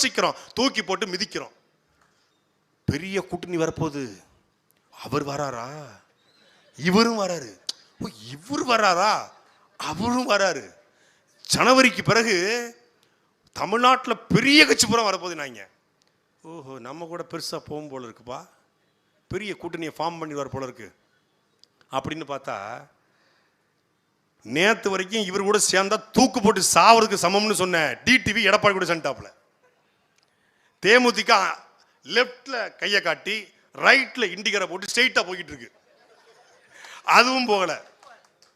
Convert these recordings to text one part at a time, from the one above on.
விமர்சிக்கிறோம், தூக்கி போட்டு மிதிக்கிறோம். பெரிய கூட்டணி வரப்போகுது. அவர் வராரா, இவரும் வராரு, இவர் வராரா, அவரும் வராரு. ஜனவரிக்கு பிறகு தமிழ்நாட்டில் பெரிய கட்சி பூரா வரப்போகுது. நாங்க ஓஹோ நம்ம கூட பெருசாக போகும் போல இருக்குப்பா, பெரிய கூட்டணியை ஃபார்ம் பண்ணி வர போல இருக்கு அப்படின்னு பார்த்தா, நேற்று வரைக்கும் இவர் கூட சேர்ந்தா தூக்கு போட்டு சாவதுக்கு சமம்னு சொன்ன டிடிவி எடப்பாடி கூட சென்டாப்ல. தேமுதிக லெப்ட்ல கையை காட்டி ரைட்ல இண்டிகரை போட்டு ஸ்ட்ரெயிட்டா போய்கிட்டு இருக்கு. அதுவும் போகல,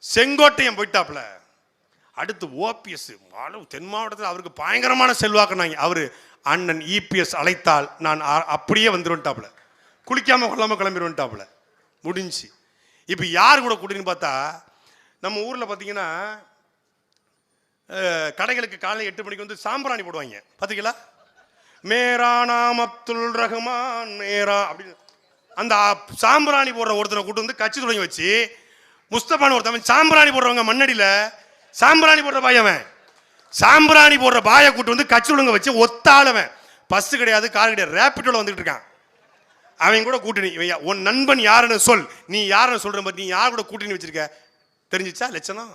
செங்கோட்டையன் போயிட்டாப்ல. அடுத்து ஓபிஎஸ் தென் மாவட்டத்தில் அவருக்கு பயங்கரமான செல்வாக்குனாங்க. அவரு அண்ணன் இபிஎஸ் அழைத்தால் நான் அப்படியே வந்துருவன்ட்டாப்ல, குளிக்காம கொள்ளாம கிளம்பிடுவன்ட்டாப்ல. முடிஞ்சு. இப்போ யார் கூட கூட்டின்னு பார்த்தா, நம்ம ஊரில் பார்த்தீங்கன்னா கடைகளுக்கு காலை 8 மணிக்கு வந்து சாம்பிராணி போடுவாங்க பார்த்தீங்களா? மேரா நாம் அப்துல் ரஹ்மான் மேரா அப்படின்னு அந்த சாம்பிராணி போடுற ஒருத்தனை கூட்டு வந்து கட்சி தொடங்கி வச்சு, முஸ்தபான் ஒருத்தவன் சாம்பிராணி போடுறவங்க மண்ணடியில் சாம்பிராணி போடுற பாயவன், சாம்பிராணி போடுற பாயை கூட்டு வந்து கட்சி ஒழுங்க வச்சு ஒத்தாளவன். பஸ் கிடையாது, கார் கிடையாது, ரேபிட்டோல வந்துட்டு இருக்கான். அவன் கூட கூட்டணி. உன் நண்பன் யாருன்னு சொல், நீ யாருன்னு சொல்ற மாதிரி, நீ யார் கூட கூட்டணி வச்சிருக்க தெரிஞ்சிச்சா லட்சணம்?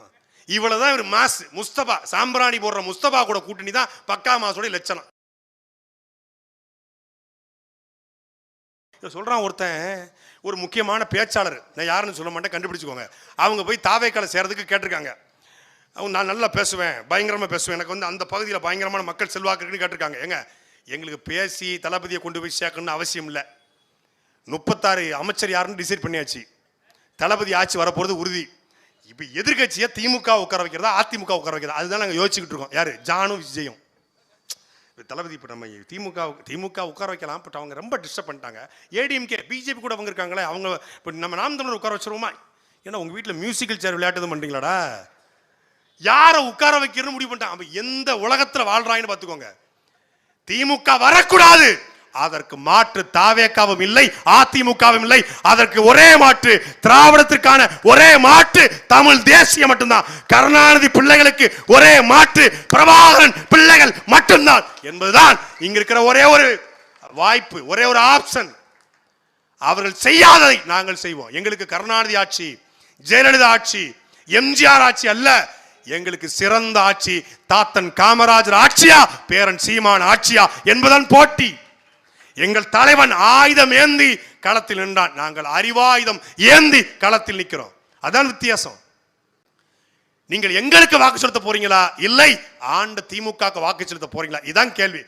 இவ்வளவுதான் இவர் மாஸ். முஸ்தபா சாம்பிராணி போடுற முஸ்தபா கூட கூட்டணி தான் பக்கா மாசோட லட்சணம். சொல்றான் ஒருத்தன், ஒரு முக்கியமான பேச்சாளர், நான் யாருன்னு சொல்ல மாட்டேன், கண்டுபிடிச்சுக்கோங்க. அவங்க போய் தாவேக்கால சேர்றதுக்கு கேட்டிருக்காங்க. அவங்க நான் நல்லா பேசுவேன், பயங்கரமாக பேசுவேன், எனக்கு வந்து அந்த பகுதியில் பயங்கரமான மக்கள் செல்வாக்கு இருக்குன்னு கேட்டிருக்காங்க. ஏங்க எங்களுக்கு பேசி தளபதியை கொண்டு போய் சேர்க்கணும்னு அவசியம் இல்லை. 36 அமைச்சர் யாருன்னு டிசைட் பண்ணியாச்சு. தளபதி ஆட்சி வரப்போகிறது உறுதி. இப்போ எதிர்கட்சியை திமுக உட்கார வைக்கிறதா அதிமுக உட்கார வைக்கிறதா, அதுதான் நாங்கள் யோசிச்சுக்கிட்டு இருக்கோம். யாரு? ஜானு விஜயும். தளபதி இப்போ நம்ம திமுக உட்கார வைக்கலாம், பட் அவங்க ரொம்ப டிஸ்டர்ப் பண்ணிட்டாங்க. ஏடிஎம்கே பிஜேபி கூட அவங்க இருக்காங்களே, அவங்க இப்போ நம்ம நாம் தமிழர் உட்கார வச்சிருவோமா? ஏன்னா உங்கள் வீட்டில் மியூசிக்கல் சேர் விளையாட்டு எதுவும் பண்ணுறீங்களாடா? யாரை உட்கார வைக்கிறன்னு முடிவு பண்ணிட்டாங்க. அப்போ எந்த உலகத்தில் வாழ்றாங்கன்னு பார்த்துக்கோங்க. திமுக வரக்கூடாது, அதற்கு மாற்று தாவேக்காவும் இல்லை, அதிமுகவும் இல்லை. அதற்கு ஒரே மாற்று, திராவிடத்திற்கான ஒரே மாற்று தமிழ் தேசியம் மட்டும்தான். கருணாநிதி பிள்ளைகளுக்கு ஒரே மாற்று பிரபாகரன் பிள்ளைகள் மட்டும்தான் என்பதுதான் இங்க இருக்கிற ஒரே ஒரு வாய்ப்பு, ஒரே ஒரு ஆப்ஷன். அவர்கள் செய்யாததை நாங்கள் செய்வோம். எங்களுக்கு கருணாநிதி ஆட்சி, ஜெயலலிதா ஆட்சி, எம்ஜிஆர் ஆட்சி அல்ல, எங்களுக்கு சிறந்த ஆட்சி தாத்தன் காமராஜர் ஆட்சியா, பேரன் சீமான் ஆட்சியா என்பதன் போட்டி. எங்கள் தலைவன் ஆயுதம் ஏந்தி களத்தில் நின்றான், நாங்கள் அறிவாயுதம் ஏந்தி களத்தில் நிற்கிறோம். அதான் வித்தியாசம். நீங்கள் எங்களுக்கு வாக்கு செலுத்த போறீங்களா, இல்லை ஆண்ட திமுக வாக்கு செலுத்த போறீங்களா? இதான் கேள்வி.